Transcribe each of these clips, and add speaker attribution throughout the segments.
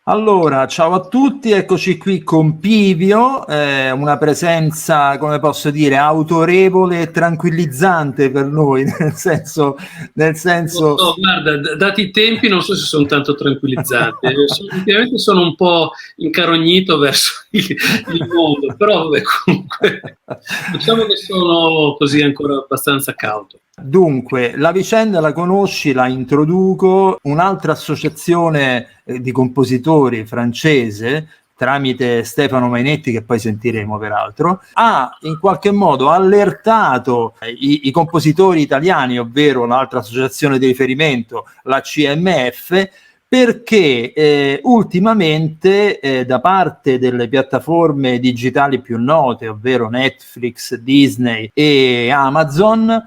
Speaker 1: Allora, ciao a tutti, eccoci qui con Pivio, una presenza, come posso dire, autorevole e tranquillizzante per noi, nel senso.
Speaker 2: Guarda, dati i tempi non so se sono tanto tranquilizzanti. Ultimamente sono un po' incarognito verso il mondo, però vabbè, comunque diciamo che sono così ancora abbastanza cauto.
Speaker 1: Dunque, la vicenda la conosci, la introduco, un'altra associazione di compositori francese, tramite Stefano Mainetti, che poi sentiremo peraltro, ha in qualche modo allertato i compositori italiani, ovvero l'altra associazione di riferimento, la CMF, perché ultimamente da parte delle piattaforme digitali più note, ovvero Netflix, Disney e Amazon,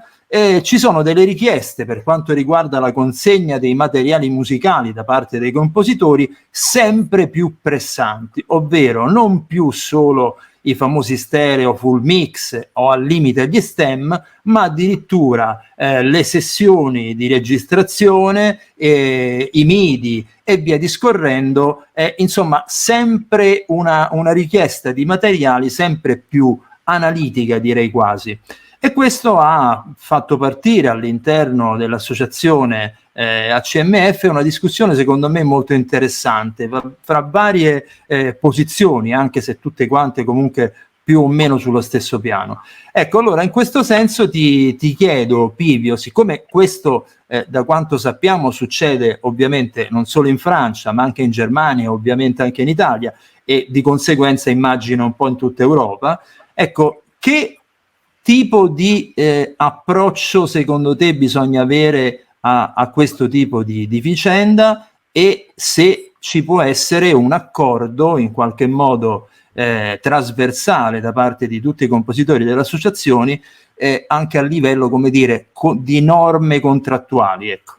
Speaker 1: ci sono delle richieste per quanto riguarda la consegna dei materiali musicali da parte dei compositori sempre più pressanti, ovvero non più solo i famosi stereo full mix o al limite gli stem, ma addirittura le sessioni di registrazione, i MIDI e via discorrendo, insomma sempre una richiesta di materiali sempre più analitica, direi quasi. E questo ha fatto partire all'interno dell'associazione ACMF una discussione secondo me molto interessante fra varie posizioni, anche se tutte quante comunque più o meno sullo stesso piano. Ecco, allora in questo senso ti chiedo, Pivio, siccome questo da quanto sappiamo succede ovviamente non solo in Francia ma anche in Germania, ovviamente anche in Italia e di conseguenza immagino un po' in tutta Europa, ecco, che tipo di approccio secondo te bisogna avere a questo tipo di vicenda, e se ci può essere un accordo in qualche modo trasversale da parte di tutti i compositori delle associazioni, anche a livello, come dire, di norme contrattuali, ecco.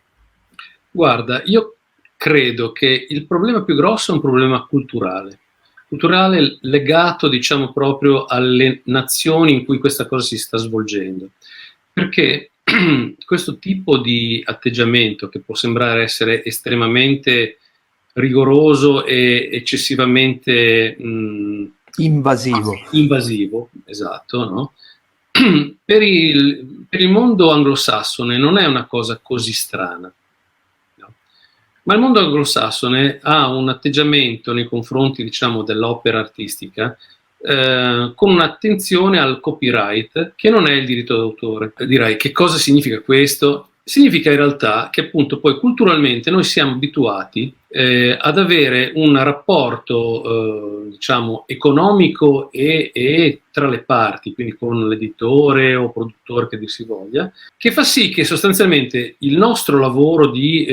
Speaker 2: Guarda, io credo che il problema più grosso è un problema culturale legato, diciamo, proprio alle nazioni in cui questa cosa si sta svolgendo. Perché questo tipo di atteggiamento, che può sembrare essere estremamente rigoroso e eccessivamente invasivo, esatto, no? Per il mondo anglosassone non è una cosa così strana. Ma il mondo anglosassone ha un atteggiamento nei confronti, diciamo, dell'opera artistica con un'attenzione al copyright, che non è il diritto d'autore. Direi, che cosa significa questo? Significa in realtà che appunto poi culturalmente noi siamo abituati ad avere un rapporto diciamo economico e tra le parti, quindi con l'editore o produttore che dir si voglia, che fa sì che sostanzialmente il nostro lavoro di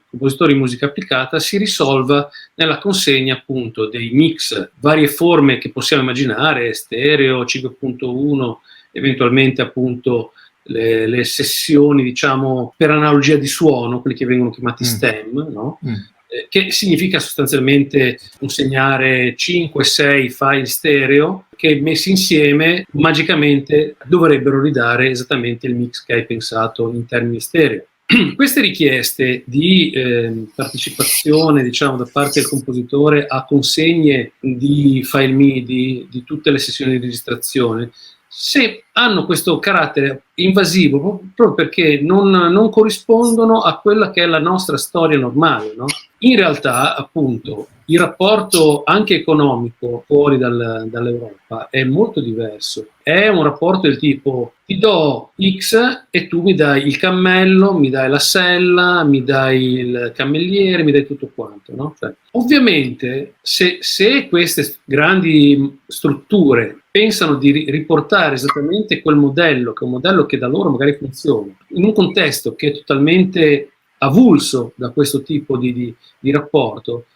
Speaker 2: compositori di musica applicata si risolva nella consegna appunto dei mix, varie forme che possiamo immaginare, stereo, 5.1, eventualmente appunto le sessioni, diciamo, per analogia di suono, quelli che vengono chiamati STEM, no? Che significa sostanzialmente consegnare 5-6 file stereo che messi insieme magicamente dovrebbero ridare esattamente il mix che hai pensato in termini stereo. Queste richieste di partecipazione, diciamo, da parte del compositore a consegne di file MIDI di tutte le sessioni di registrazione, se hanno questo carattere invasivo, proprio perché non corrispondono a quella che è la nostra storia normale, no? In realtà, appunto, il rapporto anche economico fuori dall'Europa è molto diverso. È un rapporto del tipo: ti do X e tu mi dai il cammello, mi dai la sella, mi dai il cammelliere, mi dai tutto quanto, no? Cioè, ovviamente, se queste grandi strutture pensano di riportare esattamente quel modello, che è un modello che da loro magari funziona, in un contesto che è totalmente avulso da questo tipo di rapporto,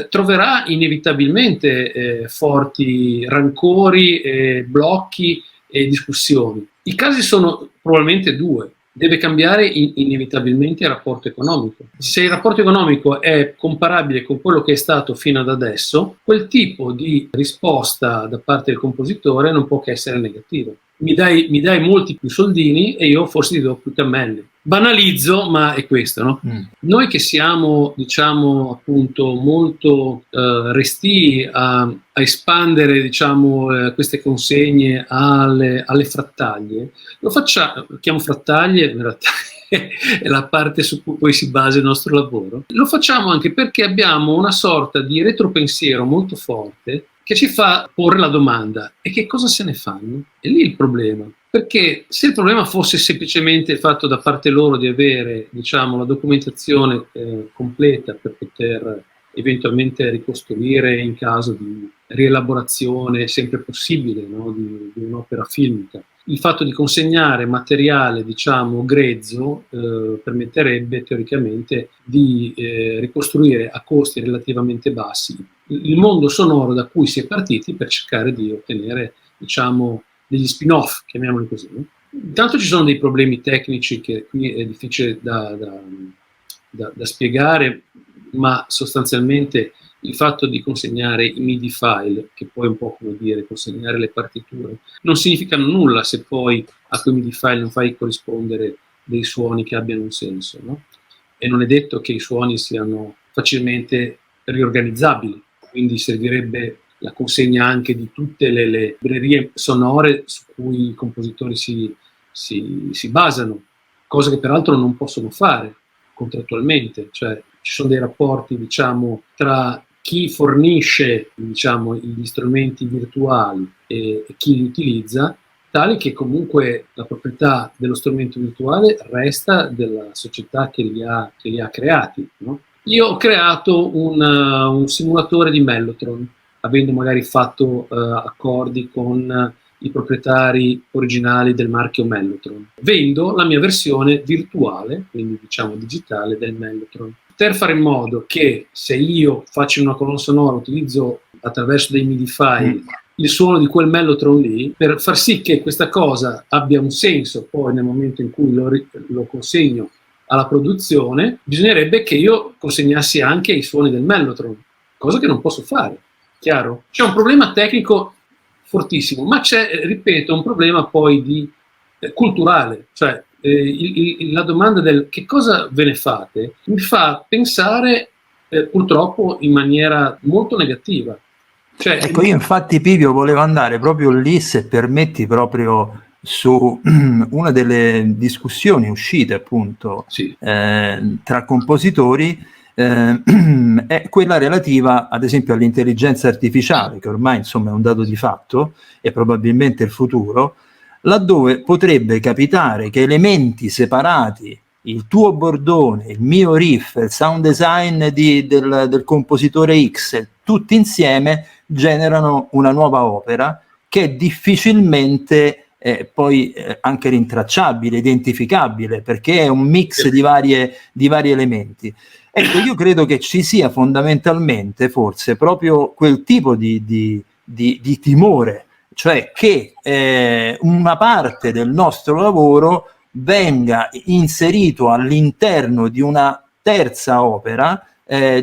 Speaker 2: troverà inevitabilmente forti rancori, blocchi e discussioni. I casi sono probabilmente due. Deve cambiare inevitabilmente il rapporto economico. Se il rapporto economico è comparabile con quello che è stato fino ad adesso, quel tipo di risposta da parte del compositore non può che essere negativa. Mi dai molti più soldini e io forse ti do più cammelli. Banalizzo, ma è questo, no? Noi che siamo, diciamo, appunto molto restii a espandere, diciamo, queste consegne alle frattaglie, lo facciamo, lo chiamo frattaglie, in realtà è la parte su cui poi si basa il nostro lavoro. Lo facciamo anche perché abbiamo una sorta di retropensiero molto forte che ci fa porre la domanda: e che cosa se ne fanno? E lì il problema. Perché se il problema fosse semplicemente il fatto da parte loro di avere, diciamo, la documentazione completa per poter eventualmente ricostruire in caso di rielaborazione sempre possibile, no, di un'opera filmica, il fatto di consegnare materiale, diciamo, grezzo permetterebbe teoricamente di ricostruire a costi relativamente bassi il mondo sonoro da cui si è partiti per cercare di ottenere, diciamo, degli spin-off, chiamiamoli così. Intanto ci sono dei problemi tecnici che qui è difficile da spiegare, ma sostanzialmente il fatto di consegnare i MIDI file, che poi è un po' come dire consegnare le partiture, non significano nulla se poi a quei MIDI file non fai corrispondere dei suoni che abbiano un senso, no? E non è detto che i suoni siano facilmente riorganizzabili, quindi servirebbe la consegna anche di tutte le librerie sonore su cui i compositori si basano, cosa che peraltro non possono fare contrattualmente, cioè ci sono dei rapporti, diciamo, tra chi fornisce, diciamo, gli strumenti virtuali e chi li utilizza, tali che comunque la proprietà dello strumento virtuale resta della società che li ha creati, no? Io ho creato un simulatore di Mellotron, avendo magari fatto accordi con i proprietari originali del marchio Mellotron. Vendo la mia versione virtuale, quindi diciamo digitale, del Mellotron, per fare in modo che se io faccio una colonna sonora, utilizzo attraverso dei MIDI file il suono di quel Mellotron lì, per far sì che questa cosa abbia un senso poi nel momento in cui lo consegno alla produzione, bisognerebbe che io consegnassi anche i suoni del Mellotron, cosa che non posso fare. Chiaro? C'è un problema tecnico fortissimo, ma c'è, ripeto, un problema poi di culturale, cioè la domanda del che cosa ve ne fate mi fa pensare purtroppo in maniera molto negativa. Cioè,
Speaker 1: ecco, io infatti, Pipio, volevo andare proprio lì, se permetti, proprio su una delle discussioni uscite appunto
Speaker 2: sì.
Speaker 1: Tra compositori, è quella relativa ad esempio all'intelligenza artificiale, che ormai insomma è un dato di fatto e probabilmente il futuro, laddove potrebbe capitare che elementi separati, il tuo bordone, il mio riff, il sound design del compositore X, tutti insieme generano una nuova opera che è difficilmente poi anche rintracciabile, identificabile, perché è un mix di vari elementi. Ecco, io credo che ci sia fondamentalmente forse proprio quel tipo di timore, cioè che una parte del nostro lavoro venga inserito all'interno di una terza opera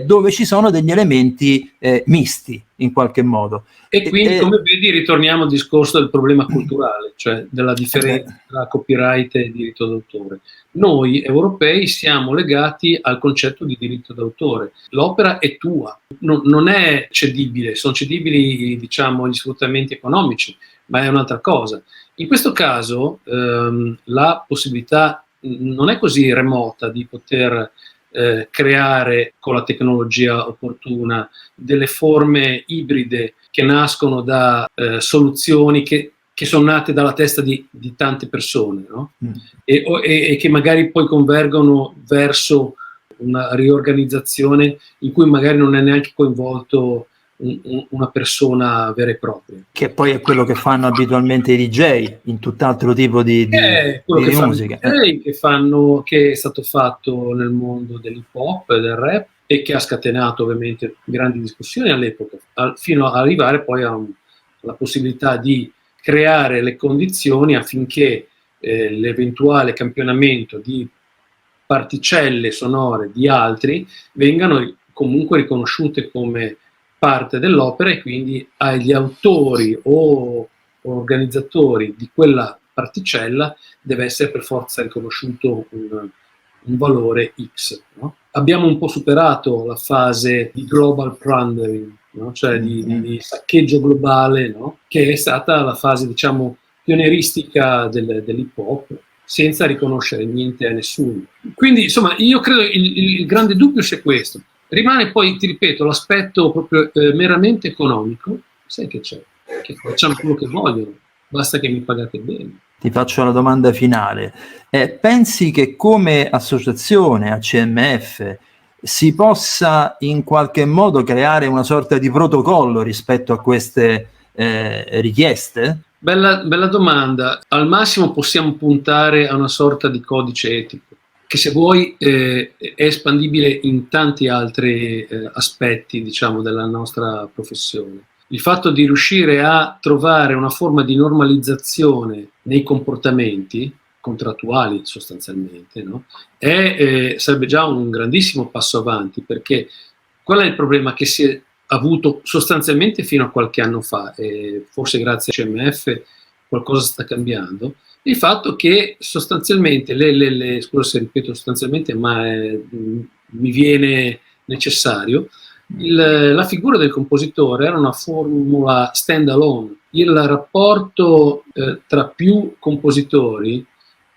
Speaker 1: dove ci sono degli elementi misti in qualche modo.
Speaker 2: E quindi, come vedi, ritorniamo al discorso del problema culturale, cioè della differenza tra copyright e diritto d'autore. Noi europei siamo legati al concetto di diritto d'autore. L'opera è tua, non è cedibile, sono cedibili, diciamo, gli sfruttamenti economici, ma è un'altra cosa. In questo caso la possibilità non è così remota di poter creare con la tecnologia opportuna delle forme ibride che nascono da soluzioni che sono nate dalla testa di tante persone, no? E che magari poi convergono verso una riorganizzazione in cui magari non è neanche coinvolto una persona vera e propria.
Speaker 1: Che poi è quello che fanno abitualmente i DJ in tutt'altro tipo di musica.
Speaker 2: Che è stato fatto nel mondo dell'hip hop e del rap e che ha scatenato ovviamente grandi discussioni all'epoca, fino ad arrivare poi alla possibilità di creare le condizioni affinché l'eventuale campionamento di particelle sonore di altri vengano comunque riconosciute come parte dell'opera e quindi agli autori o organizzatori di quella particella deve essere per forza riconosciuto un valore X. No? Abbiamo un po' superato la fase di global plundering, no? Cioè di saccheggio globale, no? Che è stata la fase, diciamo, pionieristica dell'hip hop, senza riconoscere niente a nessuno. Quindi, insomma, io credo il grande dubbio sia questo. Rimane poi, ti ripeto, l'aspetto proprio meramente economico. Sai che c'è? Che facciamo quello che vogliono, basta che mi pagate bene.
Speaker 1: Ti faccio la domanda finale. Pensi che come associazione ACMF si possa in qualche modo creare una sorta di protocollo rispetto a queste richieste?
Speaker 2: Bella domanda. Al massimo possiamo puntare a una sorta di codice etico, che se vuoi è espandibile in tanti altri aspetti, diciamo, della nostra professione. Il fatto di riuscire a trovare una forma di normalizzazione nei comportamenti contrattuali, sostanzialmente, no? Sarebbe già un grandissimo passo avanti, perché qual è il problema che si è avuto sostanzialmente fino a qualche anno fa, e forse grazie a CMF qualcosa sta cambiando, il fatto che sostanzialmente, scusa se ripeto sostanzialmente, ma mi viene necessario, la figura del compositore era una formula stand alone. Il rapporto tra più compositori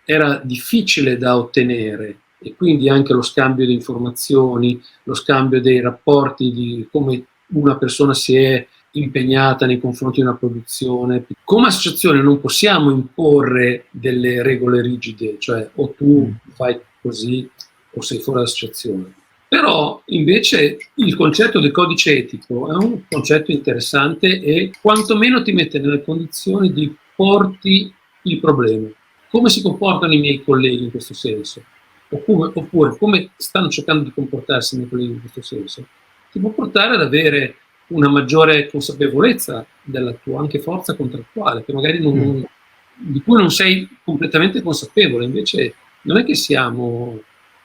Speaker 2: era difficile da ottenere, e quindi anche lo scambio di informazioni, lo scambio dei rapporti di come una persona si è impegnata nei confronti di una produzione. Come associazione non possiamo imporre delle regole rigide, cioè o tu fai così o sei fuori dall'associazione. Però invece il concetto del codice etico è un concetto interessante e quantomeno ti mette nelle condizioni di porti il problema. Come si comportano i miei colleghi in questo senso? Oppure come stanno cercando di comportarsi i miei colleghi in questo senso? Ti può portare ad avere una maggiore consapevolezza della tua anche forza contrattuale, che magari di cui non sei completamente consapevole. Invece non è che siamo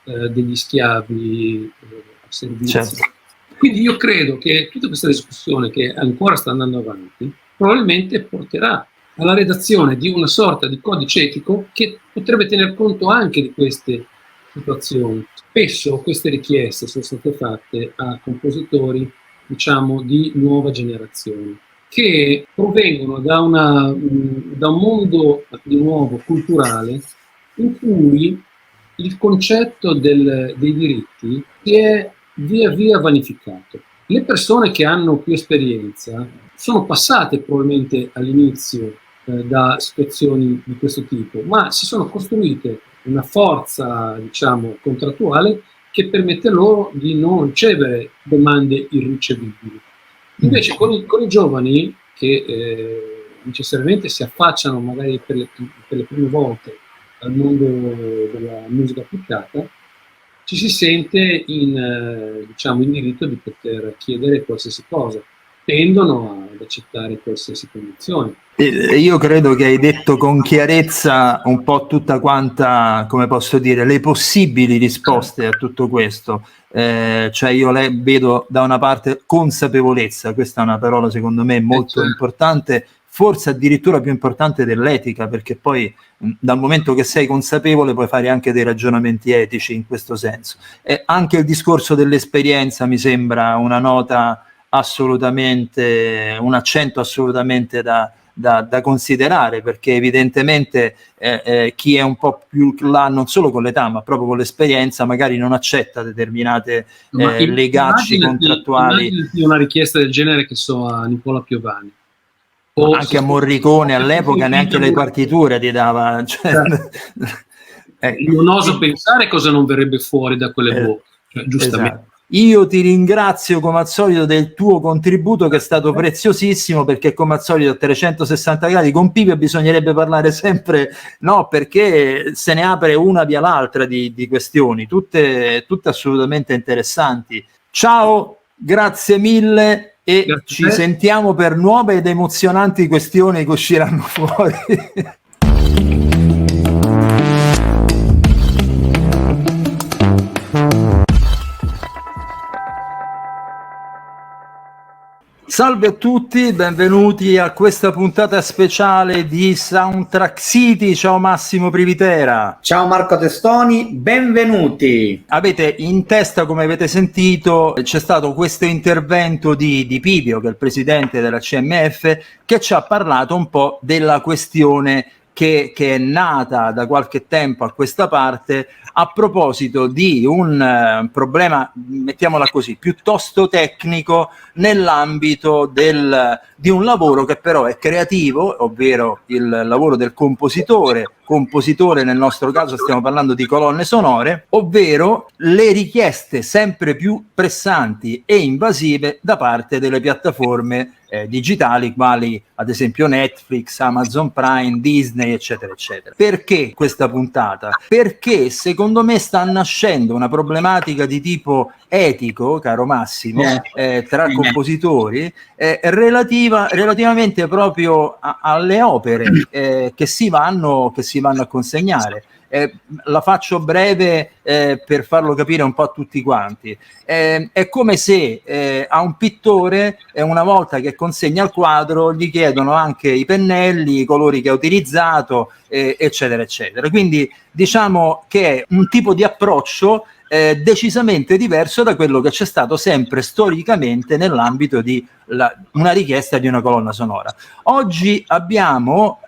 Speaker 2: degli schiavi a servizio. Certo. Quindi io credo che tutta questa discussione che ancora sta andando avanti probabilmente porterà alla redazione di una sorta di codice etico che potrebbe tener conto anche di queste situazioni. Spesso queste richieste sono state fatte a compositori, diciamo, di nuova generazione, che provengono da un mondo di nuovo culturale in cui il concetto dei diritti si è via via vanificato. Le persone che hanno più esperienza sono passate probabilmente all'inizio da situazioni di questo tipo, ma si sono costruite una forza, diciamo, contrattuale che permette loro di non ricevere domande irricevibili. Invece con i giovani che necessariamente si affacciano magari per le prime volte al mondo della musica applicata, ci si sente in diritto di poter chiedere qualsiasi cosa, tendono ad accettare qualsiasi condizione.
Speaker 1: Io credo che hai detto con chiarezza un po' tutta quanta, come posso dire, le possibili risposte a tutto questo. Cioè io vedo da una parte consapevolezza, questa è una parola secondo me molto importante, forse addirittura più importante dell'etica, perché poi dal momento che sei consapevole puoi fare anche dei ragionamenti etici in questo senso. Anche il discorso dell'esperienza mi sembra una nota assolutamente, un accento assolutamente da considerare, perché evidentemente chi è un po' più là, non solo con l'età ma proprio con l'esperienza, magari non accetta determinate legacci contrattuali.
Speaker 2: Immaginati una richiesta del genere che so a Nicola Piovani.
Speaker 1: Anche a Morricone all'epoca neanche le partiture ti dava. Cioè,
Speaker 2: non oso pensare cosa non verrebbe fuori da quelle bocche, cioè, giustamente.
Speaker 1: Esatto. Io ti ringrazio come al solito del tuo contributo, che è stato preziosissimo, perché come al solito a 360 gradi con Pipio bisognerebbe parlare sempre, no, perché se ne apre una via l'altra di questioni, tutte assolutamente interessanti. Ciao, grazie mille e ci sentiamo per nuove ed emozionanti questioni che usciranno fuori. Salve a tutti, benvenuti a questa puntata speciale di Soundtrack City. Ciao Massimo Privitera.
Speaker 3: Ciao Marco Testoni, benvenuti.
Speaker 1: Avete in testa, come avete sentito, c'è stato questo intervento di Pipio, che è il presidente della CMF, che ci ha parlato un po' della questione che è nata da qualche tempo a questa parte a proposito di un problema, mettiamola così, piuttosto tecnico nell'ambito di un lavoro che però è creativo, ovvero il lavoro del compositore nel nostro caso stiamo parlando di colonne sonore, ovvero le richieste sempre più pressanti e invasive da parte delle piattaforme digitali quali ad esempio Netflix, Amazon Prime, Disney, eccetera eccetera. Perché questa puntata? Perché secondo me sta nascendo una problematica di tipo etico, caro Massimo, tra compositori relativamente proprio alle opere che si vanno a consegnare. La faccio breve per farlo capire un po' a tutti quanti. È come se a un pittore una volta che consegna il quadro gli chiedono anche i pennelli, i colori che ha utilizzato, eccetera eccetera. Quindi diciamo che è un tipo di approccio decisamente diverso da quello che c'è stato sempre storicamente nell'ambito di una richiesta di una colonna sonora. Oggi abbiamo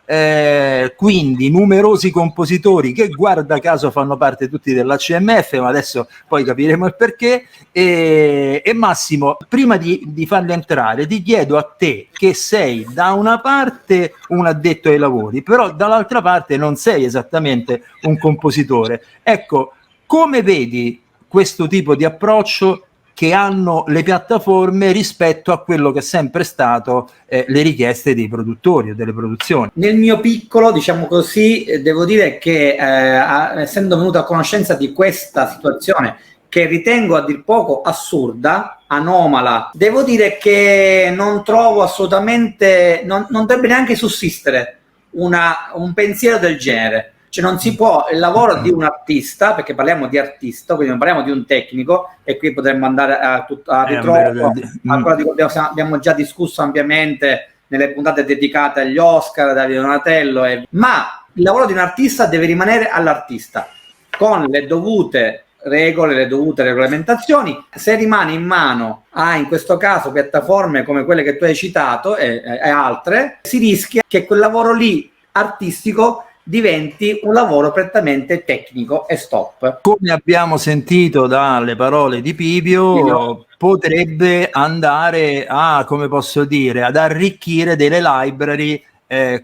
Speaker 1: quindi numerosi compositori che guarda caso fanno parte tutti della CMF, ma adesso poi capiremo il perché, e Massimo, prima di farli entrare ti chiedo a te, che sei da una parte un addetto ai lavori, però dall'altra parte non sei esattamente un compositore, ecco, come vedi questo tipo di approccio che hanno le piattaforme rispetto a quello che è sempre stato le richieste dei produttori o delle produzioni?
Speaker 3: Nel mio piccolo, diciamo così, devo dire che essendo venuto a conoscenza di questa situazione che ritengo a dir poco assurda, anomala, devo dire che non trovo assolutamente, non dovrebbe neanche sussistere un pensiero del genere. Cioè non si può, il lavoro di un artista, perché parliamo di artista, quindi non parliamo di un tecnico, e qui potremmo andare a ritrovo a quello di cui abbiamo già discusso ampiamente nelle puntate dedicate agli Oscar, Davide Donatello, ma il lavoro di un artista deve rimanere all'artista, con le dovute regole, le dovute regolamentazioni. Se rimane in mano a, in questo caso, piattaforme come quelle che tu hai citato e altre, si rischia che quel lavoro lì artistico diventi un lavoro prettamente tecnico e stop.
Speaker 1: Come abbiamo sentito dalle parole di Pipio, potrebbe andare a, come posso dire, ad arricchire delle library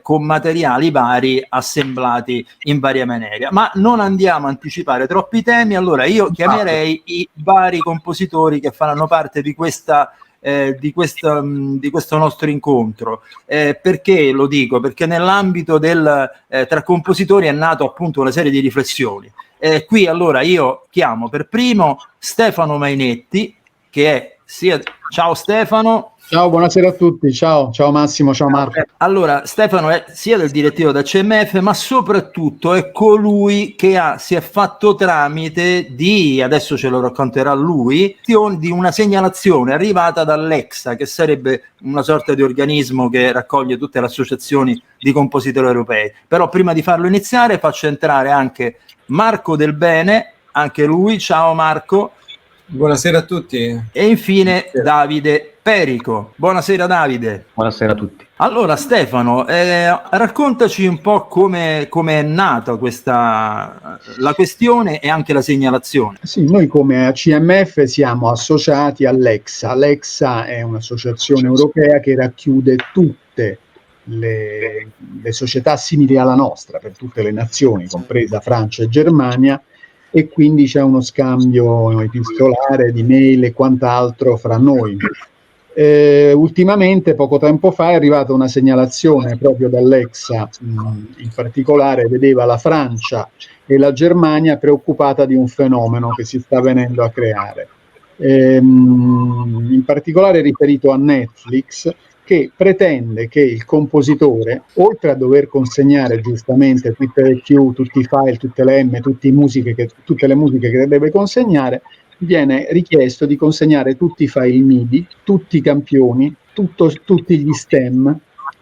Speaker 1: con materiali vari assemblati in varia maniera. Ma non andiamo a anticipare troppi temi, allora io chiamerei i vari compositori che faranno parte di questo nostro incontro. Perché lo dico? Perché nell'ambito tra compositori è nato appunto una serie di riflessioni. Qui allora io chiamo per primo Stefano Mainetti, che è ciao Stefano.
Speaker 4: Ciao, buonasera a tutti, ciao Massimo, ciao Marco.
Speaker 1: Allora, Stefano è sia del direttivo da CMF, ma soprattutto è colui che si è fatto tramite adesso ce lo racconterà lui, di una segnalazione arrivata dall'EXA, che sarebbe una sorta di organismo che raccoglie tutte le associazioni di compositori europei. Però prima di farlo iniziare faccio entrare anche Marco Del Bene, anche lui, ciao Marco.
Speaker 5: Buonasera a tutti.
Speaker 1: E infine Davide Perico. Buonasera Davide.
Speaker 6: Buonasera a tutti.
Speaker 1: Allora Stefano, raccontaci un po' come è nata la questione e anche la segnalazione.
Speaker 4: Sì, noi come ACMF siamo associati all'EXA. L'EXA è un'associazione europea che racchiude tutte le società simili alla nostra, per tutte le nazioni, compresa Francia e Germania, e quindi c'è uno scambio epistolare di mail e quant'altro fra noi. Ultimamente, poco tempo fa, è arrivata una segnalazione proprio dall'EXA, in particolare vedeva la Francia e la Germania preoccupata di un fenomeno che si sta venendo a creare, in particolare riferito a Netflix, che pretende che il compositore, oltre a dover consegnare giustamente tutte le Q, tutti i file, tutte le M, tutte le musiche che deve consegnare, viene richiesto di consegnare tutti i file MIDI, tutti i campioni, tutti gli stem,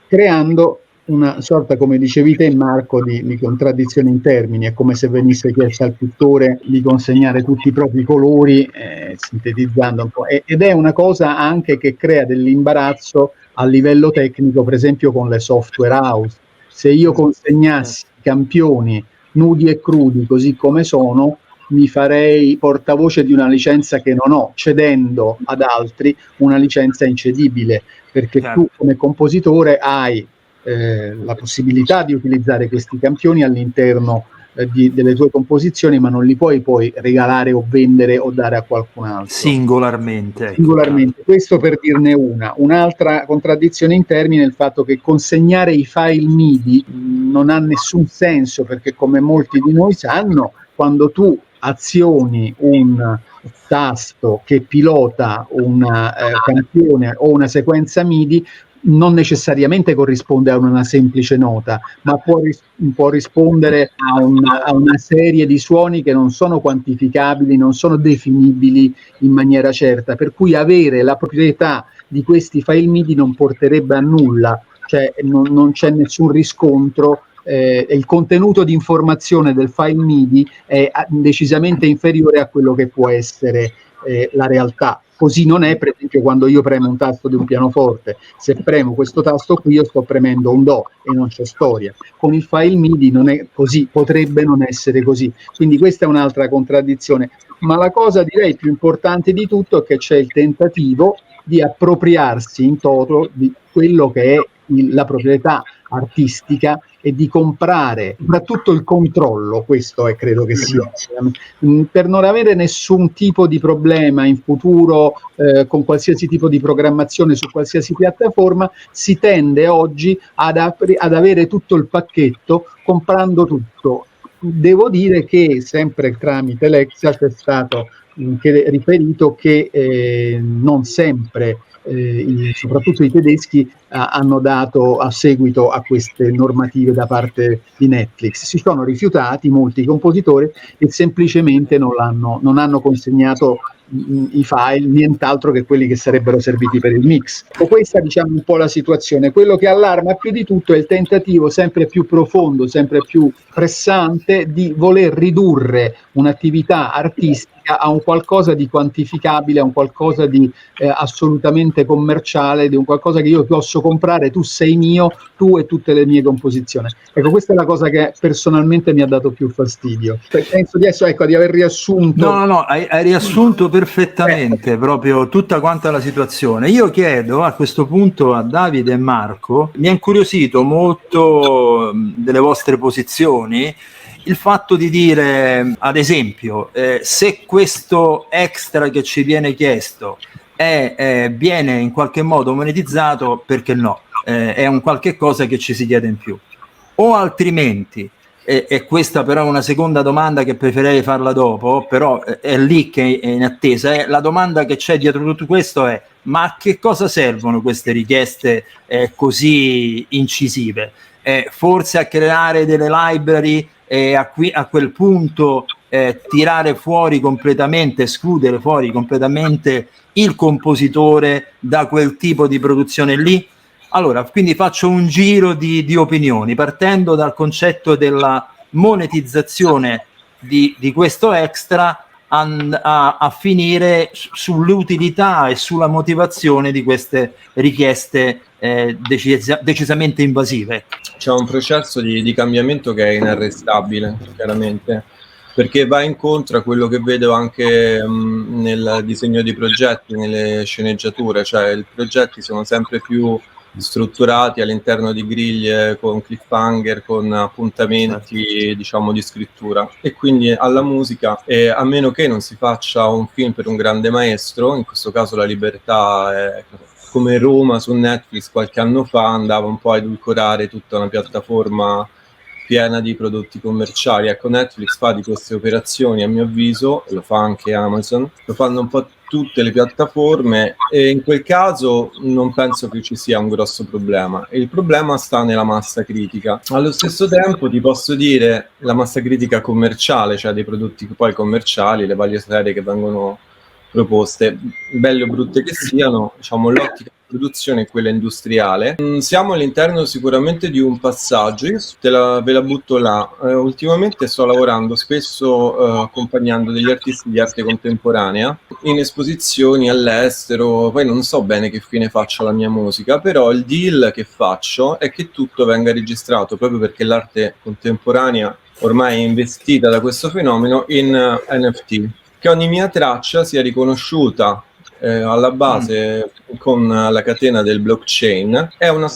Speaker 4: creando una sorta, come dicevi te Marco, di contraddizione in termini. È come se venisse chiesto al pittore di consegnare tutti i propri colori, sintetizzando un po', ed è una cosa anche che crea dell'imbarazzo a livello tecnico, per esempio con le software house. Se io consegnassi i campioni nudi e crudi così come sono, mi farei portavoce di una licenza che non ho, cedendo ad altri una licenza incedibile, perché tu come compositore hai la possibilità di utilizzare questi campioni all'interno delle tue composizioni, ma non li puoi poi regalare o vendere o dare a qualcun altro
Speaker 1: singolarmente.
Speaker 4: Questo per dirne un'altra contraddizione in termini è il fatto che consegnare i file MIDI non ha nessun senso, perché come molti di noi sanno, quando tu azioni un tasto che pilota un campione o una sequenza MIDI, non necessariamente corrisponde a una semplice nota, ma può rispondere a una serie di suoni che non sono quantificabili, non sono definibili in maniera certa, per cui avere la proprietà di questi file MIDI non porterebbe a nulla, cioè non c'è nessun riscontro. Il contenuto di informazione del file MIDI è decisamente inferiore a quello che può essere la realtà. Così non è, per esempio, quando io premo un tasto di un pianoforte. Se premo questo tasto qui, io sto premendo un Do e non c'è storia. Con il file MIDI non è così, potrebbe non essere così. Quindi questa è un'altra contraddizione. Ma la cosa, direi, più importante di tutto è che c'è il tentativo di appropriarsi in toto di quello che è la proprietà artistica e di comprare soprattutto il controllo. Questo è, credo che sia, per non avere nessun tipo di problema in futuro con qualsiasi tipo di programmazione su qualsiasi piattaforma, si tende oggi ad avere tutto il pacchetto comprando tutto. Devo dire che sempre tramite Lexia c'è stato riferito che non sempre soprattutto i tedeschi hanno dato a seguito a queste normative da parte di Netflix. Si sono rifiutati molti compositori e semplicemente non hanno consegnato i file, nient'altro che quelli che sarebbero serviti per il mix. Questa, diciamo, un po' la situazione. Quello che allarma più di tutto è il tentativo sempre più profondo, sempre più pressante di voler ridurre un'attività artistica a un qualcosa di quantificabile, a un qualcosa di assolutamente commerciale, di un qualcosa che io posso comprare, tu sei mio, tu e tutte le mie composizioni. Ecco, questa è la cosa che personalmente mi ha dato più fastidio. Penso di aver riassunto.
Speaker 1: No, hai riassunto perfettamente proprio tutta quanta la situazione. Io chiedo a questo punto a Davide e Marco, mi ha incuriosito molto delle vostre posizioni il fatto di dire, ad esempio, se questo extra che ci viene chiesto viene in qualche modo monetizzato, perché no? È un qualche cosa che ci si chiede in più. O altrimenti, e questa però è una seconda domanda che preferirei farla dopo, però è lì che è in attesa, la domanda che c'è dietro tutto questo è: ma a che cosa servono queste richieste così incisive? Forse a creare delle library e a quel punto tirare fuori completamente, escludere fuori completamente il compositore da quel tipo di produzione lì? Allora, quindi faccio un giro di opinioni, partendo dal concetto della monetizzazione di questo extra a finire sull'utilità e sulla motivazione di queste richieste decisamente invasive.
Speaker 5: C'è un processo di cambiamento che è inarrestabile, chiaramente, perché va incontro a quello che vedo anche nel disegno di progetti, nelle sceneggiature, cioè i progetti sono sempre più strutturati all'interno di griglie con cliffhanger, con appuntamenti, diciamo, di scrittura, e quindi alla musica, a meno che non si faccia un film per un grande maestro, in questo caso La Libertà è come Roma su Netflix qualche anno fa, andava un po' a edulcorare tutta una piattaforma piena di prodotti commerciali. Ecco, Netflix fa di queste operazioni, a mio avviso, e lo fa anche Amazon, lo fanno un po' tutte le piattaforme, e in quel caso non penso che ci sia un grosso problema. Il problema sta nella massa critica. Allo stesso tempo ti posso dire la massa critica commerciale, cioè dei prodotti poi commerciali, le varie serie che vengono proposte, belle o brutte che siano, diciamo, l'ottica produzione e quella industriale. Siamo all'interno sicuramente di un passaggio, io ve la butto là. Ultimamente sto lavorando spesso accompagnando degli artisti di arte contemporanea in esposizioni all'estero, poi non so bene che fine faccia la mia musica, però il deal che faccio è che tutto venga registrato, proprio perché l'arte contemporanea ormai è investita da questo fenomeno in NFT, che ogni mia traccia sia riconosciuta alla base con la catena del blockchain. È una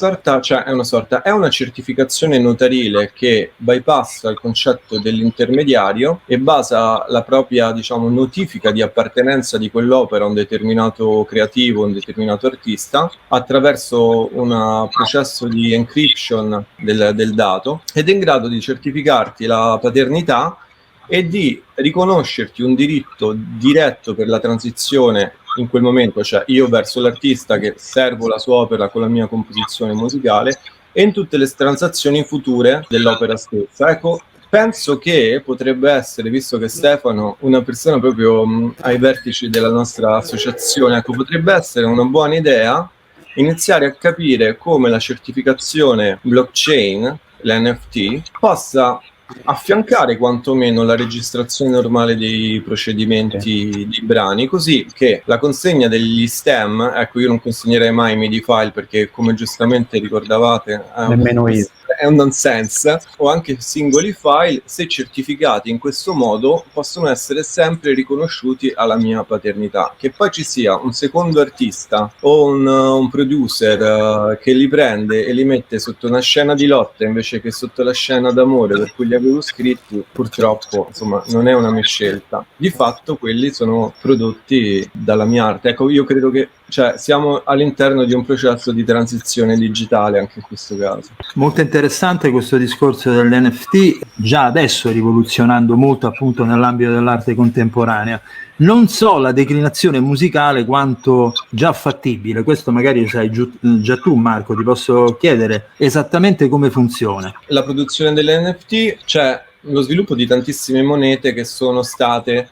Speaker 5: certificazione notarile che bypassa il concetto dell'intermediario e basa la propria, diciamo, notifica di appartenenza di quell'opera a un determinato creativo, un determinato artista, attraverso un processo di encryption del dato, ed è in grado di certificarti la paternità e di riconoscerti un diritto diretto per la transizione in quel momento, cioè io verso l'artista che servo la sua opera con la mia composizione musicale, e in tutte le transazioni future dell'opera stessa. Ecco, penso che potrebbe essere, visto che Stefano, una persona proprio ai vertici della nostra associazione, ecco, potrebbe essere una buona idea iniziare a capire come la certificazione blockchain, l'NFT, possa affiancare quantomeno la registrazione normale dei procedimenti di brani, così che la consegna degli stem, ecco, io non consegnerei mai i MIDI file perché, come giustamente ricordavate, è un nonsense, o anche singoli file, se certificati in questo modo, possono essere sempre riconosciuti alla mia paternità. Che poi ci sia un secondo artista o un producer che li prende e li mette sotto una scena di lotta invece che sotto la scena d'amore per cui li avevo scritti, purtroppo, insomma, non è una mia scelta. Di fatto quelli sono prodotti dalla mia arte. Ecco, io credo che, cioè, siamo all'interno di un processo di transizione digitale anche in questo caso.
Speaker 1: Molto interessante questo discorso dell'NFT, già adesso rivoluzionando molto appunto nell'ambito dell'arte contemporanea. Non so la declinazione musicale quanto già fattibile, questo magari sai già tu, Marco, ti posso chiedere esattamente come funziona.
Speaker 5: La produzione dell'NFT, c'è lo sviluppo di tantissime monete che sono state,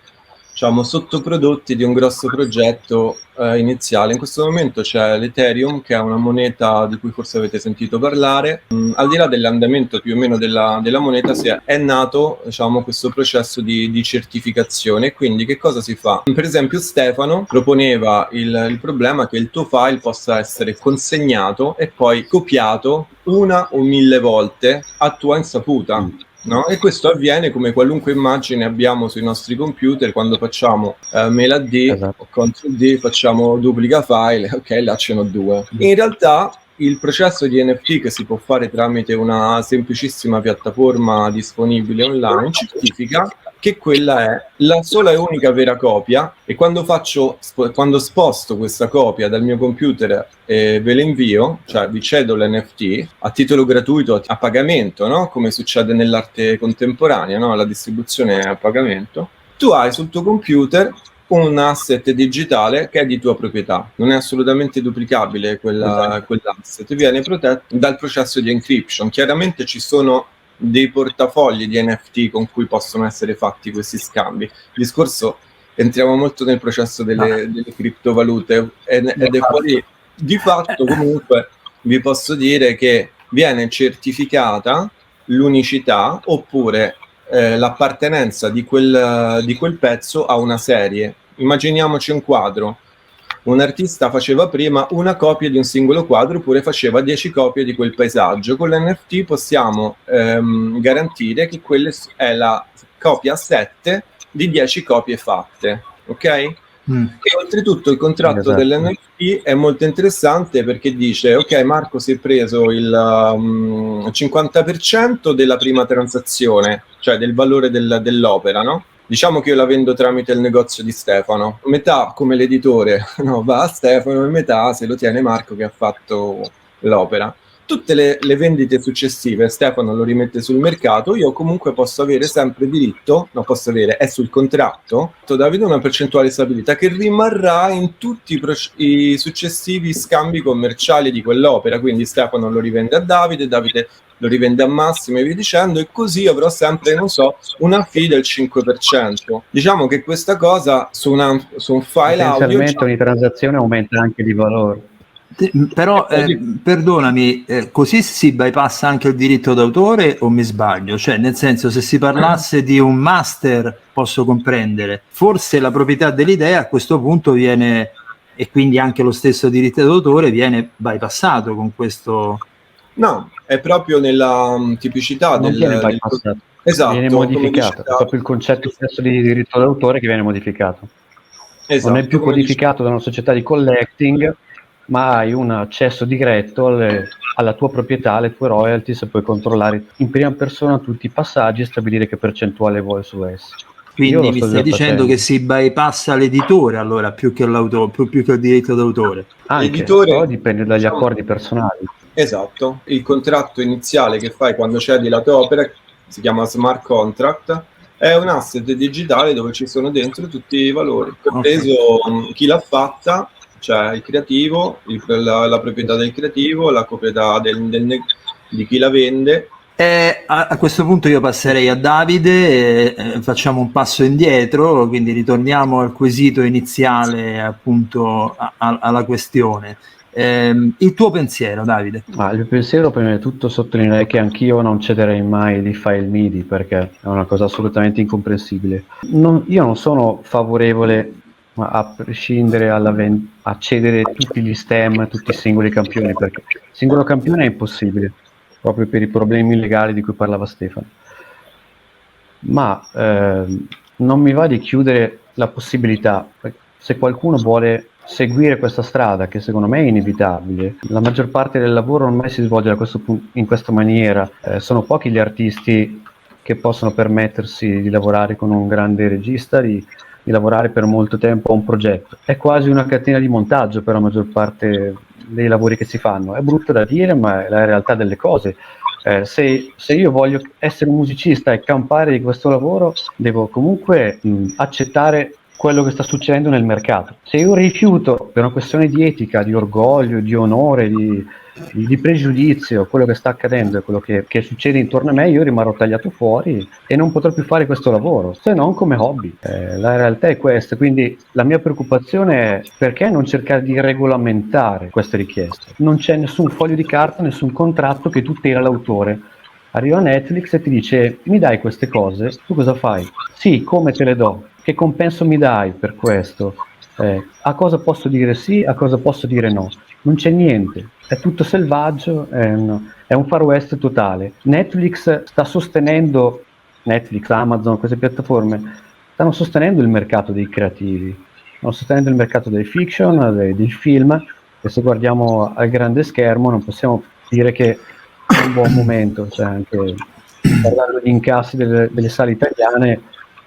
Speaker 5: diciamo, sottoprodotti di un grosso progetto iniziale. In questo momento c'è l'Ethereum, che è una moneta di cui forse avete sentito parlare. Al di là dell'andamento più o meno della moneta, è nato, diciamo, questo processo di certificazione. Quindi che cosa si fa? Per esempio Stefano proponeva il problema che il tuo file possa essere consegnato e poi copiato 1 o 1000 volte a tua insaputa. No? E questo avviene come qualunque immagine abbiamo sui nostri computer quando facciamo mail AD, esatto, o Ctrl D, facciamo duplica file, ok, là ce n'ho 2. In realtà il processo di NFT, che si può fare tramite una semplicissima piattaforma disponibile online, certifica che quella è la sola e unica vera copia, e quando sposto questa copia dal mio computer e ve l'invio, cioè vi cedo l'NFT a titolo gratuito, a pagamento, no? Come succede nell'arte contemporanea, no? La distribuzione è a pagamento, tu hai sul tuo computer un asset digitale che è di tua proprietà, non è assolutamente duplicabile quell'asset, viene protetto dal processo di encryption. Chiaramente ci sono dei portafogli di NFT con cui possono essere fatti questi scambi. Il discorso, entriamo molto nel processo delle criptovalute ed è fuori. Di fatto, comunque, vi posso dire che viene certificata l'unicità oppure l'appartenenza di quel pezzo a una serie. Immaginiamoci un quadro. Un artista faceva prima una copia di un singolo quadro oppure faceva 10 copie di quel paesaggio. Con l'NFT possiamo garantire che quella è la copia 7 di 10 copie fatte, ok? E oltretutto il contratto dell'NFT è molto interessante perché dice: ok, Marco si è preso il 50% della prima transazione, cioè del valore dell'opera, no? Diciamo che io la vendo tramite il negozio di Stefano, metà come l'editore va a Stefano e metà se lo tiene Marco che ha fatto l'opera. Tutte le vendite successive Stefano lo rimette sul mercato, io comunque posso avere sempre diritto, è sul contratto, Davide, una percentuale stabilita che rimarrà in tutti i successivi scambi commerciali di quell'opera, quindi Stefano lo rivende a Davide, Davide lo rivende a Massimo e via dicendo, e così avrò sempre, non so, una fee del 5%. Diciamo che questa cosa su un file audio...
Speaker 6: Essenzialmente ogni transazione aumenta anche di valore.
Speaker 1: Però perdonami, così si bypassa anche il diritto d'autore o mi sbaglio? Cioè, nel senso, se si parlasse di un master posso comprendere, forse la proprietà dell'idea a questo punto viene, e quindi anche lo stesso diritto d'autore viene bypassato con questo.
Speaker 5: No, è proprio nella tipicità
Speaker 6: non viene bypassato,
Speaker 5: esatto,
Speaker 6: viene modificato, è proprio il concetto stesso di diritto d'autore che viene modificato.
Speaker 5: Esatto,
Speaker 6: non è più codificato da una società di collecting, ma hai un accesso diretto alla tua proprietà, alle tue royalties, e puoi controllare in prima persona tutti i passaggi e stabilire che percentuale vuoi su essi.
Speaker 1: Quindi mi stai dicendo che si bypassa l'editore allora più che l'autore, più che il diritto d'autore?
Speaker 6: Anche,
Speaker 5: l'editore,
Speaker 6: però dipende dagli accordi personali.
Speaker 5: Esatto, il contratto iniziale che fai quando cedi la tua opera si chiama smart contract, è un asset digitale dove ci sono dentro tutti i valori, compreso chi l'ha fatta, cioè il creativo, la proprietà del creativo, la proprietà di chi la vende.
Speaker 1: A questo punto io passerei a Davide, facciamo un passo indietro, quindi ritorniamo al quesito iniziale, appunto alla questione. Il tuo pensiero, Davide?
Speaker 6: Il mio pensiero, prima di tutto sottolineerei che anch'io non cederei mai di file MIDI, perché è una cosa assolutamente incomprensibile. Io non sono favorevole a prescindere a cedere tutti gli stem, tutti i singoli campioni, perché il singolo campione è impossibile, proprio per i problemi legali di cui parlava Stefano. Ma non mi va di chiudere la possibilità, se qualcuno vuole seguire questa strada, che secondo me è inevitabile. La maggior parte del lavoro ormai si svolge in questa maniera, sono pochi gli artisti che possono permettersi di lavorare con un grande regista, di lavorare per molto tempo a un progetto. È quasi una catena di montaggio per la maggior parte dei lavori che si fanno. È brutto da dire, ma è la realtà delle cose. Se io voglio essere un musicista e campare di questo lavoro, devo comunque accettare quello che sta succedendo nel mercato. Se io rifiuto per una questione di etica, di orgoglio, di onore, di pregiudizio quello che sta accadendo e quello che succede intorno a me, io rimarrò tagliato fuori e non potrò più fare questo lavoro, se non come hobby. La realtà è questa, quindi la mia preoccupazione è: perché non cercare di regolamentare queste richieste? Non c'è nessun foglio di carta, nessun contratto che tutela l'autore. Arriva Netflix e ti dice: mi dai queste cose, tu cosa fai? Sì, come te le do? Che compenso mi dai per questo? A cosa posso dire sì, a cosa posso dire no? Non c'è niente, è tutto selvaggio, è un far west totale. Netflix, Amazon, queste piattaforme stanno sostenendo il mercato dei creativi, stanno sostenendo il mercato dei fiction, dei film, e se guardiamo al grande schermo non possiamo dire che è un buon momento, cioè anche parlando di incassi delle sale italiane,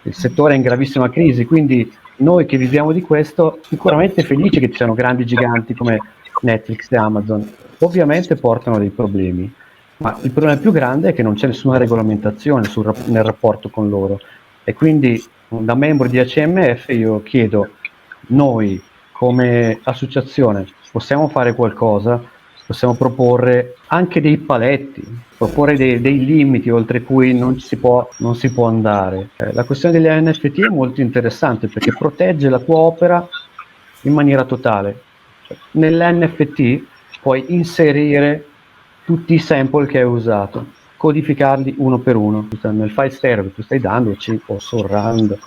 Speaker 6: il settore è in gravissima crisi, quindi noi che viviamo di questo, sicuramente felici che ci siano grandi giganti come Netflix e Amazon, ovviamente portano dei problemi, ma il problema più grande è che non c'è nessuna regolamentazione nel rapporto con loro, e quindi da membro di ACMF io chiedo: noi come associazione possiamo fare qualcosa? Possiamo proporre anche dei paletti, proporre dei limiti oltre cui non si può andare. La questione degli NFT è molto interessante perché protegge la tua opera in maniera totale. Nell'NFT puoi inserire tutti i sample che hai usato, codificarli uno per uno. Nel file stereo che tu stai dando, o Surround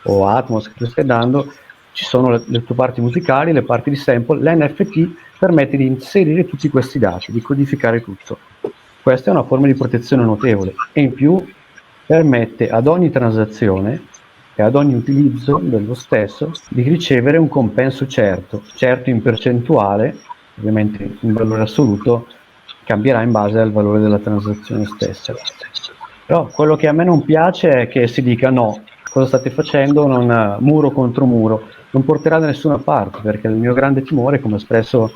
Speaker 6: o Atmos che tu stai dando, ci sono le tue parti musicali, le parti di sample. L'NFT permette di inserire tutti questi dati, di codificare tutto. Questa è una forma di protezione notevole, e in più permette ad ogni transazione e ad ogni utilizzo dello stesso di ricevere un compenso certo in percentuale, ovviamente in valore assoluto cambierà in base al valore della transazione stessa. Però quello che a me non piace è che si dica: no, cosa state facendo? Muro contro muro, non porterà da nessuna parte, perché il mio grande timore, come espresso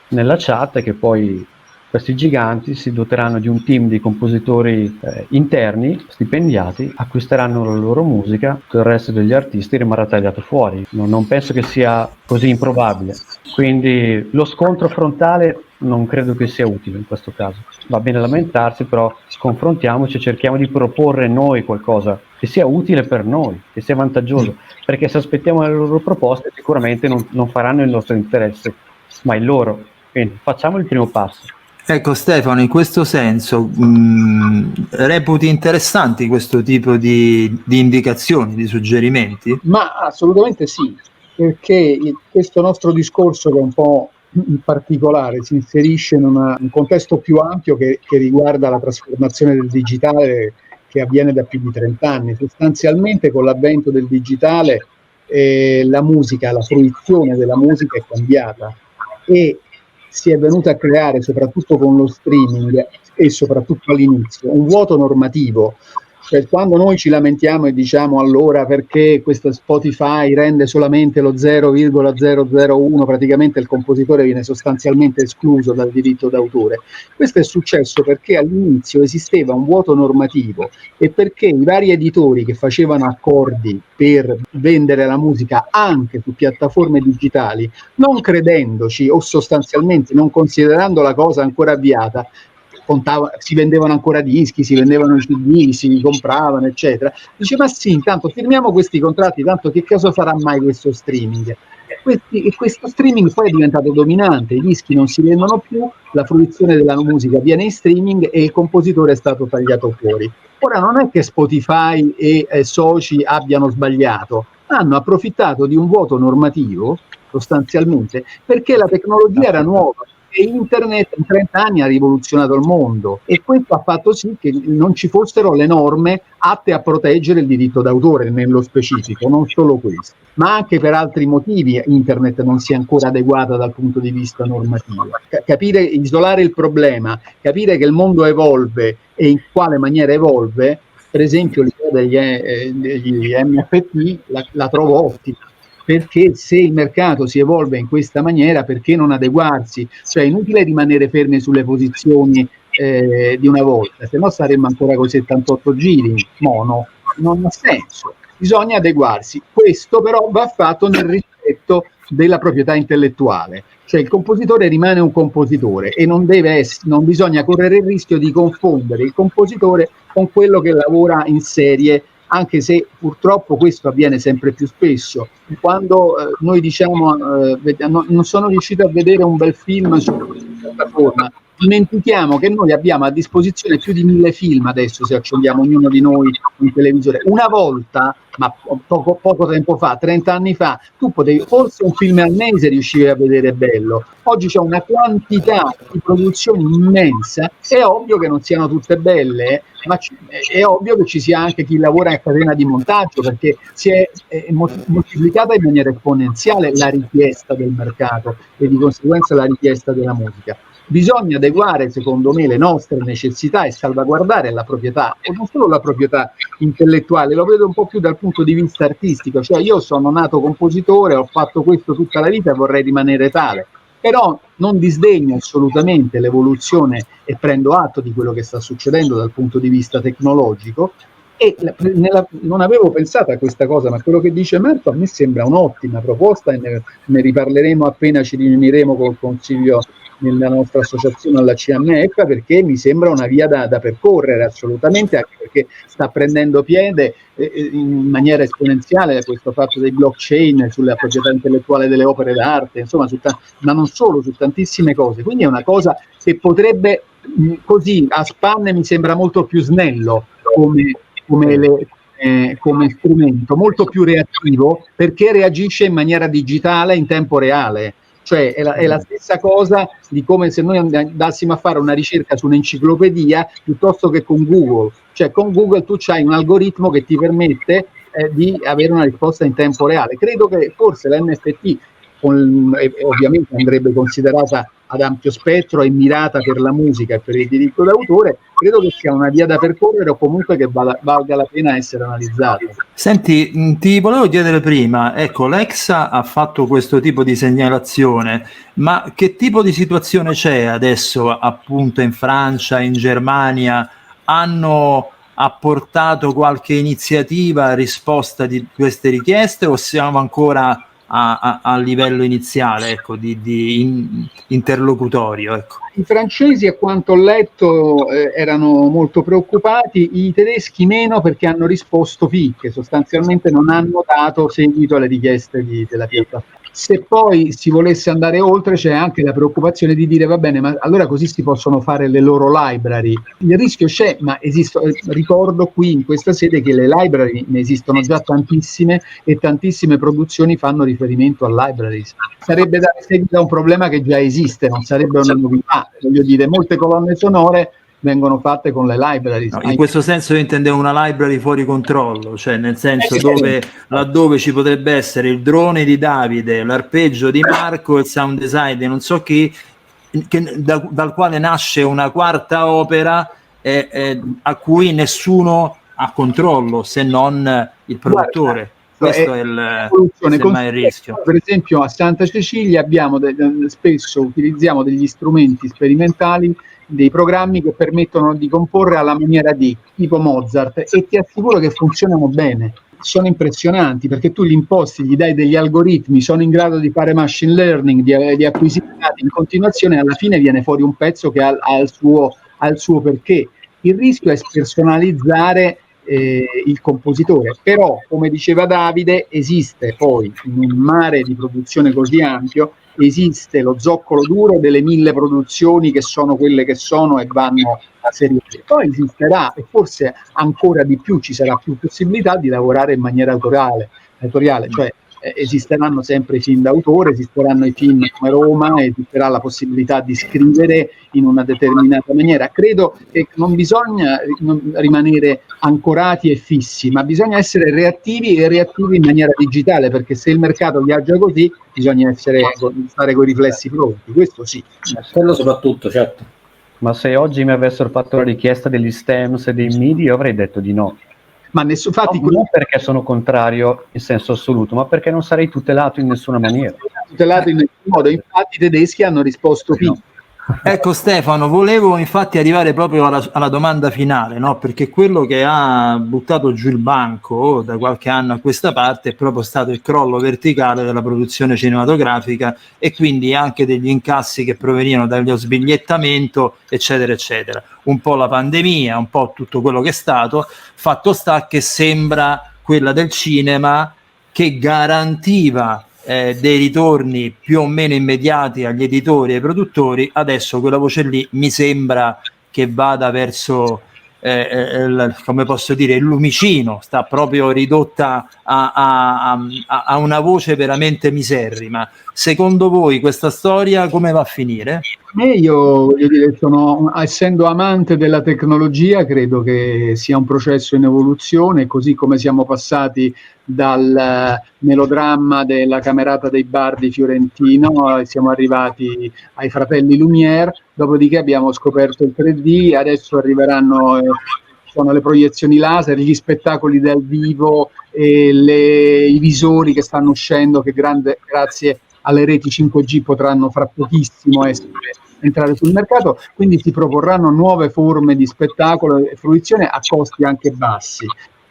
Speaker 6: nella chat, è che poi questi giganti si doteranno di un team di compositori interni, stipendiati, acquisteranno la loro musica, tutto il resto degli artisti rimarrà tagliato fuori. Non penso che sia così improbabile, quindi lo scontro frontale non credo che sia utile in questo caso. Va bene lamentarsi, però confrontiamoci e cerchiamo di proporre noi qualcosa che sia utile per noi, che sia vantaggioso, perché se aspettiamo le loro proposte sicuramente non faranno il nostro interesse, ma il loro. Quindi facciamo il primo passo.
Speaker 1: Ecco Stefano, in questo senso reputi interessanti questo tipo di indicazioni, di suggerimenti?
Speaker 4: Ma assolutamente sì, perché questo nostro discorso, che è un po' in particolare, si inserisce in un contesto più ampio che riguarda la trasformazione del digitale che avviene da più di 30 anni. Sostanzialmente con l'avvento del digitale la musica, la fruizione della musica è cambiata e si è venuta a creare, soprattutto con lo streaming e soprattutto all'inizio, un vuoto normativo. Cioè, quando noi ci lamentiamo e diciamo allora perché questo Spotify rende solamente lo 0,001, praticamente il compositore viene sostanzialmente escluso dal diritto d'autore. Questo è successo perché all'inizio esisteva un vuoto normativo e perché i vari editori che facevano accordi per vendere la musica anche su piattaforme digitali, non credendoci o sostanzialmente non considerando la cosa ancora avviata, si vendevano ancora dischi, si vendevano CD, si compravano, eccetera. Dice, ma sì, intanto firmiamo questi contratti, tanto che cosa farà mai questo streaming? E questo streaming poi è diventato dominante, i dischi non si vendono più, la fruizione della musica viene in streaming e il compositore è stato tagliato fuori. Ora non è che Spotify e soci abbiano sbagliato, hanno approfittato di un vuoto normativo, sostanzialmente, perché la tecnologia era nuova. E internet in 30 anni ha rivoluzionato il mondo e questo ha fatto sì che non ci fossero le norme atte a proteggere il diritto d'autore nello specifico, non solo questo, ma anche per altri motivi internet non si è ancora adeguata dal punto di vista normativo. Capire, isolare il problema, capire che il mondo evolve e in quale maniera evolve, per esempio l'idea degli NFT la trovo ottima. Perché se il mercato si evolve in questa maniera, perché non adeguarsi? Cioè è inutile rimanere fermi sulle posizioni di una volta, se no saremmo ancora con 78 giri mono, non ha senso, bisogna adeguarsi. Questo però va fatto nel rispetto della proprietà intellettuale, cioè il compositore rimane un compositore e non bisogna correre il rischio di confondere il compositore con quello che lavora in serie, anche se purtroppo questo avviene sempre più spesso. Quando noi diciamo non sono riuscito a vedere un bel film su questa piattaforma, dimentichiamo che noi abbiamo a disposizione più di 1000 film adesso, se accendiamo ognuno di noi un televisore. Una volta, ma poco tempo fa, 30 anni fa, tu potevi, forse un film al mese riuscivi a vedere bello. Oggi c'è una quantità di produzioni immensa, è ovvio che non siano tutte belle, ma è ovvio che ci sia anche chi lavora in catena di montaggio, perché si è moltiplicata in maniera esponenziale la richiesta del mercato e di conseguenza la richiesta della musica. Bisogna adeguare, secondo me, le nostre necessità e salvaguardare la proprietà, o non solo la proprietà intellettuale, lo vedo un po' più dal punto di vista artistico, cioè io sono nato compositore, ho fatto questo tutta la vita e vorrei rimanere tale, però non disdegno assolutamente l'evoluzione e prendo atto di quello che sta succedendo dal punto di vista tecnologico e non avevo pensato a questa cosa, ma quello che dice Marco a me sembra un'ottima proposta e ne riparleremo appena ci riuniremo col Consiglio nella nostra associazione alla CMF, perché mi sembra una via da percorrere assolutamente, anche perché sta prendendo piede in maniera esponenziale questo fatto dei blockchain sulla proprietà intellettuale delle opere d'arte, insomma, ma non solo, su tantissime cose. Quindi è una cosa che potrebbe, così a spanne mi sembra molto più snello come strumento, molto più reattivo, perché reagisce in maniera digitale in tempo reale. Cioè è la stessa cosa di come se noi andassimo a fare una ricerca su un'enciclopedia piuttosto che con Google. Cioè con Google tu c'hai un algoritmo che ti permette di avere una risposta in tempo reale. Credo che forse l'NFT ovviamente andrebbe considerata ad ampio spettro e mirata per la musica e per il diritto d'autore, credo che sia una via da percorrere o comunque che valga la pena essere analizzata.
Speaker 1: Senti, ti volevo chiedere prima, ecco, l'EXA ha fatto questo tipo di segnalazione, ma che tipo di situazione c'è adesso appunto in Francia, in Germania? Hanno apportato qualche iniziativa a risposta di queste richieste o siamo ancora a livello iniziale, ecco, di interlocutorio, ecco?
Speaker 4: I francesi, a quanto ho letto, erano molto preoccupati, i tedeschi meno, perché hanno risposto picche, sostanzialmente non hanno dato seguito alle richieste della piattaforma. Se poi si volesse andare oltre, c'è anche la preoccupazione di dire va bene, ma allora così si possono fare le loro library. Il rischio c'è, ma ricordo qui in questa sede che le library ne esistono già tantissime e tantissime produzioni fanno riferimento a libraries. Sarebbe da seguire a un problema che già esiste, non sarebbe una novità. Voglio dire, molte colonne sonore vengono fatte con le library.
Speaker 1: No, in questo senso io intendevo una library fuori controllo, cioè nel senso laddove ci potrebbe essere il drone di Davide, l'arpeggio di Marco, il sound design di non so chi, dal quale nasce una quarta opera a cui nessuno ha controllo se non il produttore. Questo è il rischio.
Speaker 4: Per esempio a Santa Cecilia spesso utilizziamo degli strumenti sperimentali, dei programmi che permettono di comporre alla maniera di tipo Mozart, e ti assicuro che funzionano bene, sono impressionanti perché tu li imposti, gli dai degli algoritmi, sono in grado di fare machine learning, di acquisire dati in continuazione, e alla fine viene fuori un pezzo che ha il suo perché. Il rischio è spersonalizzare il compositore, però come diceva Davide, esiste poi in un mare di produzione così ampio, esiste lo zoccolo duro delle 1000 produzioni che sono quelle che sono e vanno a serie B. Poi esisterà, e forse ancora di più ci sarà più possibilità di lavorare in maniera autoriale, cioè esisteranno sempre i film d'autore, esisteranno i film come Roma, esisterà la possibilità di scrivere in una determinata maniera. Credo che non bisogna rimanere ancorati e fissi, ma bisogna essere reattivi in maniera digitale, perché se il mercato viaggia così bisogna stare con i riflessi pronti, questo sì.
Speaker 3: Quello soprattutto, certo.
Speaker 6: Ma se oggi mi avessero fatto la richiesta degli stems e dei MIDI, io avrei detto di no.
Speaker 4: Ma infatti,
Speaker 6: non perché sono contrario in senso assoluto, ma perché non sarei tutelato in nessuna maniera.
Speaker 4: Tutelato in nessun modo, infatti i tedeschi hanno risposto no.
Speaker 1: Ecco Stefano, volevo infatti arrivare proprio alla domanda finale, no? Perché quello che ha buttato giù il banco da qualche anno a questa parte è proprio stato il crollo verticale della produzione cinematografica, e quindi anche degli incassi che provenivano dallo sbigliettamento, eccetera eccetera. Un po' la pandemia, un po' tutto quello che è stato. Fatto sta che sembra quella del cinema che garantiva dei ritorni più o meno immediati agli editori e ai produttori. Adesso quella voce lì mi sembra che vada verso come posso dire, il lumicino, sta proprio ridotta a una voce veramente miserrima. Secondo voi questa storia come va a finire?
Speaker 4: Io voglio dire, essendo amante della tecnologia, credo che sia un processo in evoluzione, così come siamo passati dal melodramma della Camerata dei Bardi fiorentino, siamo arrivati ai Fratelli Lumière, dopodiché abbiamo scoperto il 3D, adesso arriveranno sono le proiezioni laser, gli spettacoli dal vivo, i visori che stanno uscendo, che grazie alle reti 5G potranno fra pochissimo entrare sul mercato, quindi si proporranno nuove forme di spettacolo e fruizione a costi anche bassi.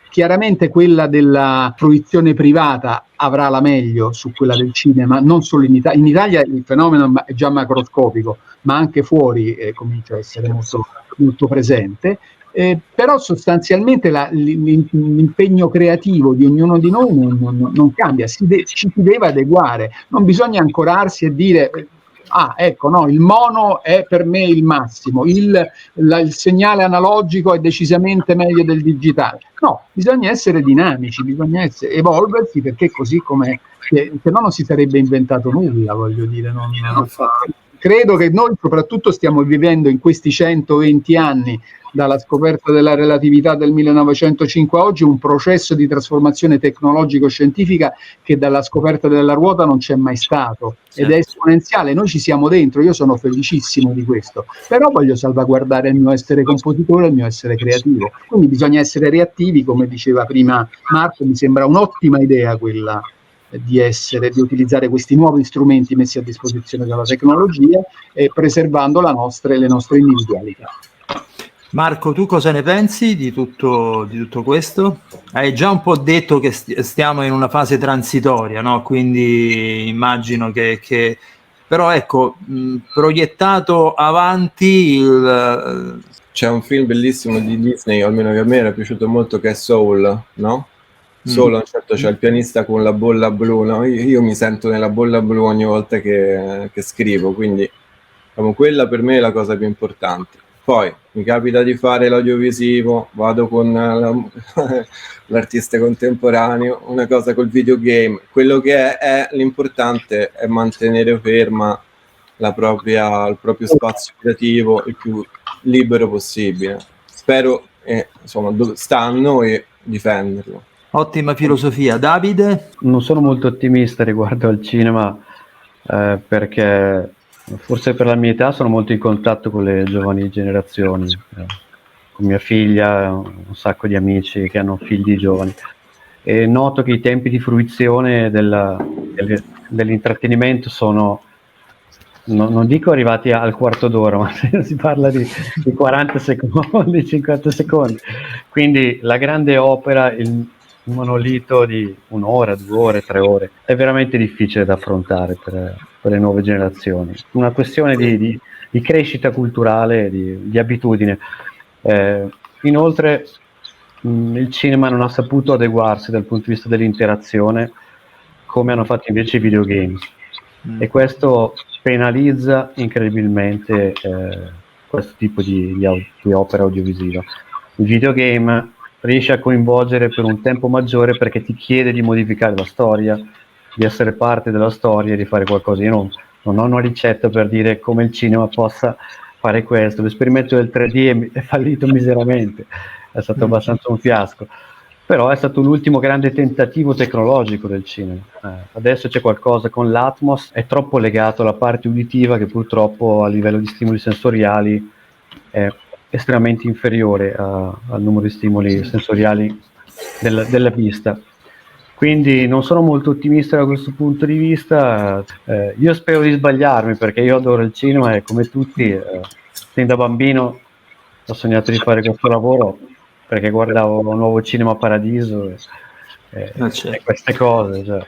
Speaker 4: Chiaramente quella della fruizione privata avrà la meglio su quella del cinema, non solo in Italia. In Italia il fenomeno è già macroscopico, ma anche fuori comincia a essere molto, molto presente. Però sostanzialmente l'impegno creativo di ognuno di noi non cambia, ci si deve adeguare, non bisogna ancorarsi e dire ecco, no, il mono è per me il massimo, il segnale analogico è decisamente meglio del digitale. No, bisogna essere dinamici, bisogna evolversi, perché così come se no non si sarebbe inventato nulla, voglio dire. Credo che noi soprattutto stiamo vivendo in questi 120 anni dalla scoperta della relatività del 1905 a oggi un processo di trasformazione tecnologico-scientifica che dalla scoperta della ruota non c'è mai stato, ed è esponenziale. Noi ci siamo dentro, io sono felicissimo di questo, però voglio salvaguardare il mio essere compositore e il mio essere creativo, quindi bisogna essere reattivi, come diceva prima Marco. Mi sembra un'ottima idea quella di utilizzare questi nuovi strumenti messi a disposizione dalla tecnologia, preservando le nostre individualità.
Speaker 1: Marco, tu cosa ne pensi di tutto questo? Hai già un po' detto che stiamo in una fase transitoria, no? Quindi immagino che però ecco, proiettato avanti
Speaker 5: c'è un film bellissimo di Disney, almeno che a me era piaciuto molto, che è Soul, no? solo, certo c'è il pianista con la bolla blu, no? Io mi sento nella bolla blu ogni volta che scrivo, quindi diciamo, quella per me è la cosa più importante. Poi mi capita di fare l'audiovisivo, vado con l'artista contemporaneo, una cosa col videogame, quello che è l'importante è mantenere ferma il proprio spazio creativo il più libero possibile. Spero, insomma, sta a noi difenderlo.
Speaker 1: Ottima filosofia. Davide?
Speaker 6: Non sono molto ottimista riguardo al cinema, perché forse per la mia età sono molto in contatto con le giovani generazioni, con mia figlia, un sacco di amici che hanno figli giovani, e noto che i tempi di fruizione dell'intrattenimento sono, non dico arrivati al quarto d'ora, ma si parla di 40 secondi, 50 secondi. Quindi la grande opera, il monolito di 1 ora, 2 ore, 3 ore, è veramente difficile da affrontare per le nuove generazioni. Una questione di crescita culturale, di abitudine. Inoltre il cinema non ha saputo adeguarsi dal punto di vista dell'interazione come hanno fatto invece i videogames, e questo penalizza incredibilmente questo tipo di opera audiovisiva. Il videogame riesce a coinvolgere per un tempo maggiore perché ti chiede di modificare la storia, di essere parte della storia e di fare qualcosa. Io non ho una ricetta per dire come il cinema possa fare questo. L'esperimento del 3D è fallito miseramente, è stato abbastanza un fiasco, però è stato l'ultimo grande tentativo tecnologico del cinema. Adesso c'è qualcosa con l'Atmos, è troppo legato alla parte uditiva, che purtroppo a livello di stimoli sensoriali è estremamente inferiore al numero di stimoli sensoriali della vista. Quindi non sono molto ottimista da questo punto di vista. Io spero di sbagliarmi, perché io adoro il cinema e come tutti, fin da bambino ho sognato di fare questo lavoro, perché guardavo un nuovo Cinema Paradiso e queste cose, cioè.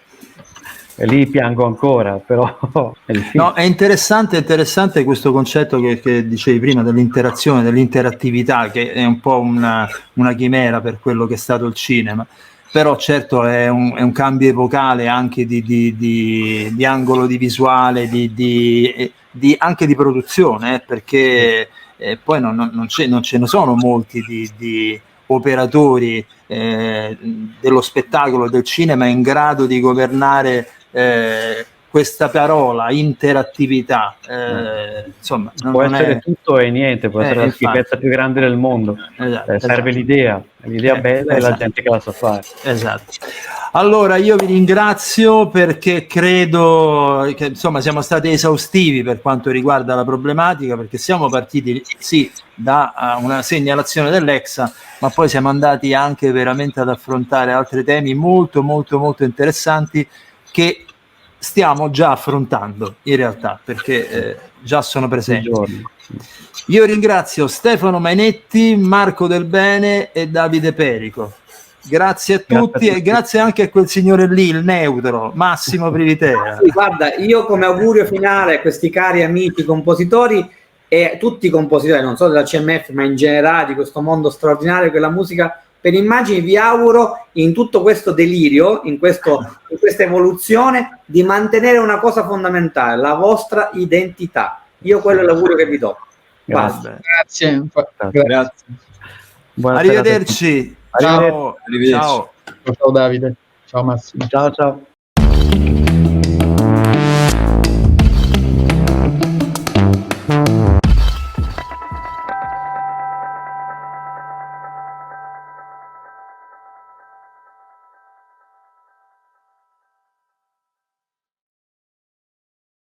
Speaker 6: E lì piango ancora, però è difficile.
Speaker 1: No, è interessante questo concetto che dicevi prima dell'interazione, dell'interattività, che è un po' una chimera per quello che è stato il cinema. Però certo è un cambio epocale anche di angolo di visuale, anche di produzione, perché poi non ce ne sono molti di operatori dello spettacolo, del cinema, in grado di governare questa parola interattività. Insomma,
Speaker 6: può essere tutto e niente, può essere la schifezza più grande del mondo. Serve l'idea bella e la gente che la sa fare.
Speaker 1: Esatto. Allora io vi ringrazio, perché credo che insomma siamo stati esaustivi per quanto riguarda la problematica, perché siamo partiti sì da una segnalazione dell'EXA, ma poi siamo andati anche veramente ad affrontare altri temi molto molto molto interessanti che stiamo già affrontando in realtà, perché già sono presenti. Io ringrazio Stefano Mainetti, Marco Del Bene e Davide Perico. Grazie a tutti e grazie anche a quel signore lì, il neutro, Massimo Privitera.
Speaker 3: Sì, guarda, io come augurio finale a questi cari amici compositori e tutti i compositori, non solo della CMF ma in generale di questo mondo straordinario che è la musica per immagini, vi auguro in tutto questo delirio, in questa evoluzione, di mantenere una cosa fondamentale, la vostra identità. Io quello è l'augurio che vi do.
Speaker 4: Grazie.
Speaker 1: Arrivederci. Ciao.
Speaker 4: Ciao Davide. Ciao Massimo.
Speaker 6: Ciao.